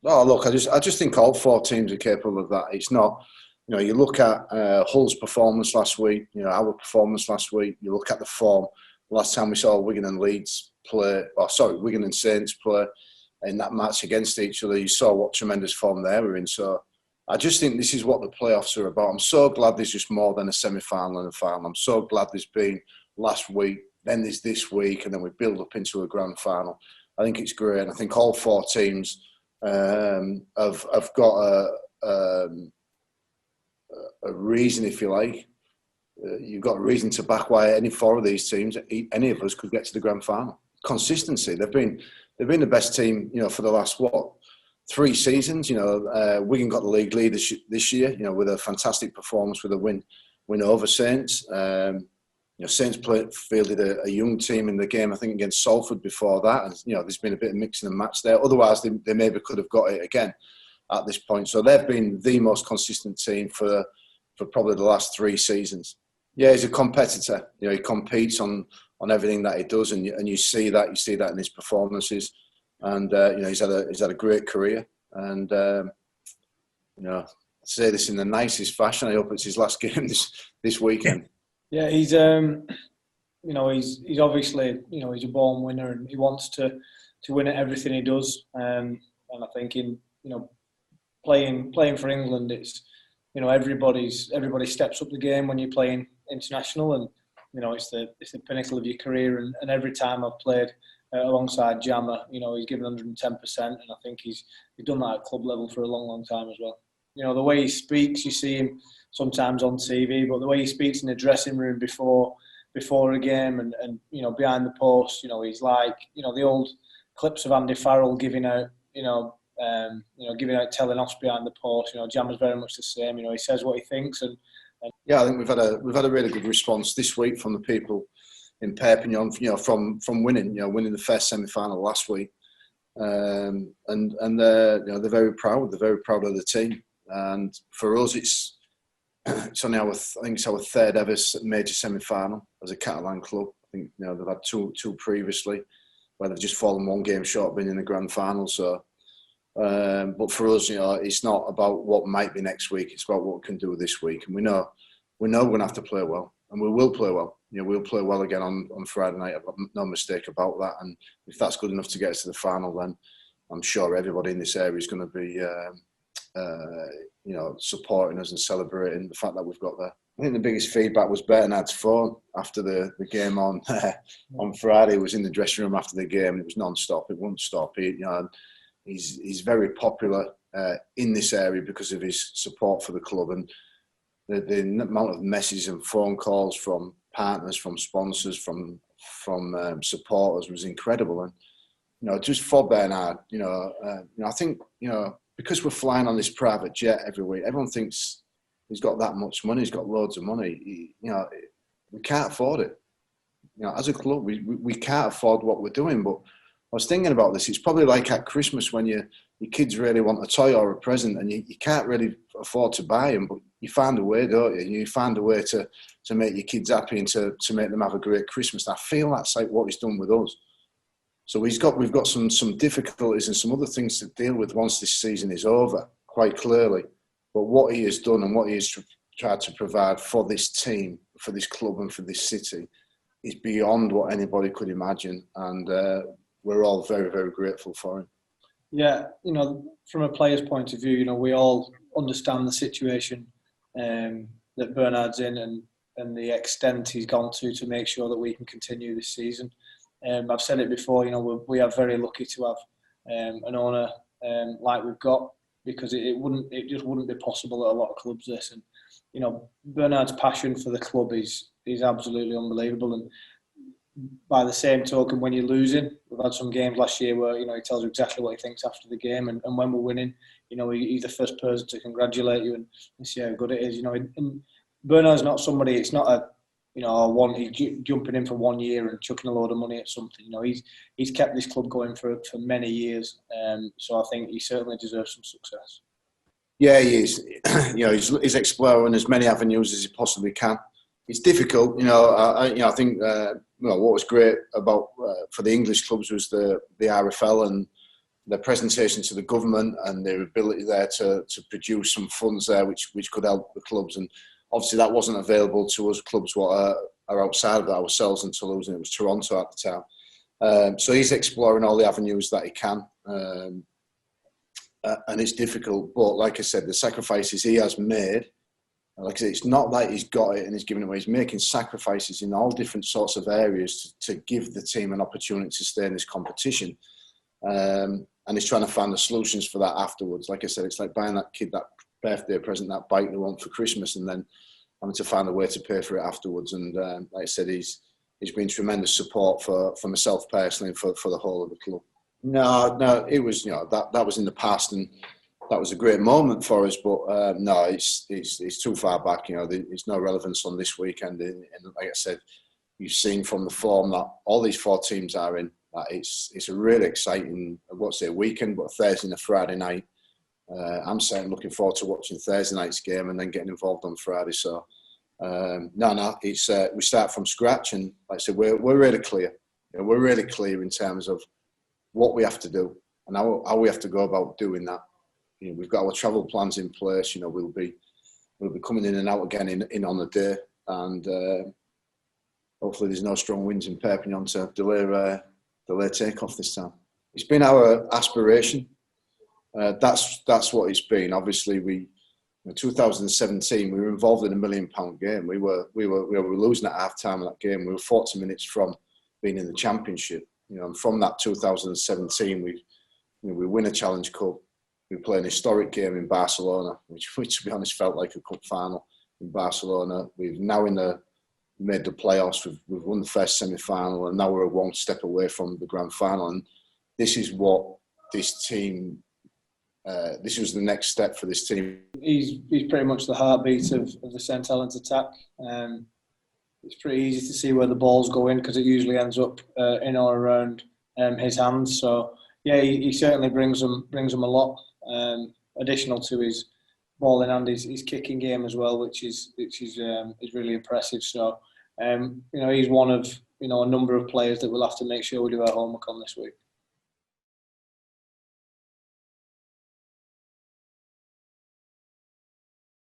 Oh, look, I just think all four teams are capable of that. It's not, you look at Hull's performance last week, our performance last week. You look at the form. Last time we saw Wigan and Leeds play, Wigan and Saints play in that match against each other, you saw what tremendous form they were in. So I just think this is what the playoffs are about. I'm so glad there's just more than a semi-final and a final. I'm so glad there's been last week, then there's this week, and then we build up into a grand final. I think it's great. And I think all four teams have got a reason, if you like. You've got a reason to back why any four of these teams, any of us, could get to the grand final. Consistency. They've been the best team, for the last 3 seasons. Wigan got the league lead this year, with a fantastic performance with a win over Saints. Saints fielded a young team in the game, I think, against Salford before that. And, there's been a bit of mixing and match there. Otherwise, they maybe could have got it again at this point. So they've been the most consistent team for probably the last 3 seasons. Yeah, he's a competitor. He competes on everything that he does, and you see that. You see that in his performances. And, he's had a great career. And, I say this in the nicest fashion. I hope it's his last game this weekend. Yeah, he's obviously, he's a born winner, and he wants to win at everything he does. And I think in playing for England, it's everybody steps up the game when you're playing international, and it's the pinnacle of your career. And every time I've played alongside Jammer, he's given 110%, and I think he's done that at club level for a long time as well. The way he speaks, you see him sometimes on TV, but the way he speaks in the dressing room before a game and behind the post, he's like, the old clips of Andy Farrell giving out, telling offs behind the post. Jammer's very much the same. He says what he thinks, and yeah, I think we've had a really good response this week from the people in Perpignan. From winning the first semi-final last week, and they're very proud. They're very proud of the team, and for us, it's only I think it's our 3rd ever major semi-final as a Catalan club. I think they've had two previously, where they've just fallen 1 game short of being in the grand final. So, but for us, it's not about what might be next week. It's about what we can do this week, and we know we're going to have to play well, and we will play well. We'll play well again on Friday night. I've got no mistake about that. And if that's good enough to get us to the final, then I'm sure everybody in this area is going to be, supporting us and celebrating the fact that we've got there. I think the biggest feedback was Bernard's phone after the game on Friday. He was in the dressing room after the game. It was non-stop. It wouldn't stop. He's very popular in this area because of his support for the club, and the amount of messages and phone calls from partners, from sponsors, from supporters was incredible. And just for Bernard, I think because we're flying on this private jet every week, everyone thinks he's got that much money. He's got loads of money. We can't afford it. As a club, we can't afford what we're doing. But I was thinking about this. It's probably like at Christmas when your kids really want a toy or a present, and you can't really afford to buy them, but you find a way, don't you? You find a way to make your kids happy and to make them have a great Christmas. And I feel that's like what he's done with us. So we've got some difficulties and some other things to deal with once this season is over, quite clearly. But what he has done and what he has tried to provide for this team, for this club and for this city is beyond what anybody could imagine. And we're all very, very grateful for him. Yeah, from a player's point of view, we all understand the situation that Bernard's in and the extent he's gone to make sure that we can continue this season. I've said it before, we are very lucky to have an owner like we've got, because it just wouldn't be possible at a lot of clubs this. And Bernard's passion for the club is absolutely unbelievable. And by the same token, when you're losing, we've had some games last year where he tells you exactly what he thinks after the game, and when we're winning, he's the first person to congratulate you and see how good it is. And Bernard's not somebody. It's not a he's jumping in for 1 year and chucking a load of money at something. He's kept this club going for many years, so I think he certainly deserves some success. Yeah, he is. He's exploring as many avenues as he possibly can. It's difficult, I think what was great about for the English clubs was the RFL and their presentation to the government and their ability there to produce some funds there which could help the clubs. And obviously that wasn't available to us clubs what are outside of ourselves in Toulouse, and it was Toronto at the time. So he's exploring all the avenues that he can. And it's difficult, but like I said, the sacrifices he has made, like I said, it's not like he's got it and he's giving it away. He's making sacrifices in all different sorts of areas to give the team an opportunity to stay in this competition. And he's trying to find the solutions for that afterwards. Like I said, it's like buying that kid that birthday present, that bike they want for Christmas, and then having to find a way to pay for it afterwards. And like I said, he's been tremendous support for myself personally and for the whole of the club. No, it was, that was in the past, and that was a great moment for us. But no, it's too far back. There's no relevance on this weekend. And like I said, you've seen from the form that all these 4 teams are in. It's a really exciting, I won't say weekend, but a Thursday and a Friday night. I'm certainly looking forward to watching Thursday night's game and then getting involved on Friday. So it's we start from scratch, and like I said, we're really clear. We're really clear in terms of what we have to do and how we have to go about doing that. We've got our travel plans in place. We'll be coming in and out again in on the day, and hopefully there's no strong winds in Perpignan to delay takeoff this time. It's been our aspiration. That's what it's been. Obviously, in 2017 we were involved in a £1 million game. We were losing at half time of that game. We were 40 minutes from being in the championship. And from that 2017 we win a Challenge Cup. We play an historic game in Barcelona, which to be honest felt like a cup final in Barcelona. We've now made the playoffs. We've won the first semi-final, and now we're one step away from the grand final. And this is what this team. This was the next step for this team. He's pretty much the heartbeat of the St Helens attack. It's pretty easy to see where the ball's going because it usually ends up in or around his hands. So yeah, he certainly brings them a lot. Additional to his ball in hand, his kicking game as well, which is really impressive. So he's one of a number of players that we'll have to make sure we do our homework on this week.